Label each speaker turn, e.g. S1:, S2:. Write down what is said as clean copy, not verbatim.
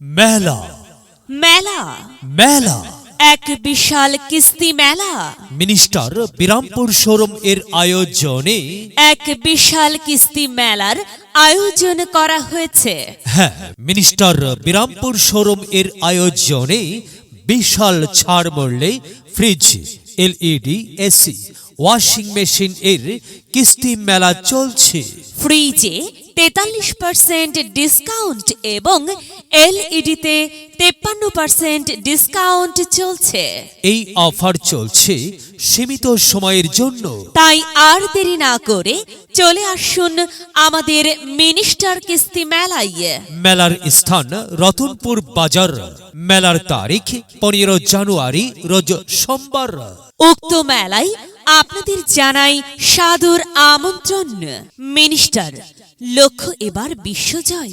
S1: মেলা
S2: মেলা
S1: মেলা
S2: এক বিশাল কিস্তি মেলা
S1: মিনিস্টার বিরামপুর শোরুম এর আয়োজনে
S2: এক বিশাল কিস্তি মেলার আয়োজন করা হয়েছে।
S1: হ্যাঁ, মিনিস্টার বিরামপুর শোরুম এর আয়োজনে বিশাল ছাড় মূল্যে fridge, LED, AC, washing machine এর কিস্তি মেলা চলছে।
S2: ফ্রিজে 43% ডিসকাউন্ট এবং এলইডিতে 53% ডিসকাউন্ট চলছে।
S1: এই অফার চলছে সীমিত সময়ের জন্য।
S2: তাই আর দেরি না করে চলে আসুন আমাদের মিনিস্টার কিস্তি মেলায়।
S1: মেলার স্থান রতনপুর বাজার। মেলার তারিখ 15 জানুয়ারি, রোজ সোমবার।
S2: উক্ত মেলায় আপনাদের জানাই সাদর আমন্ত্রণ। মিনিস্টার, লক্ষ্য এবার বিশ্বজয়।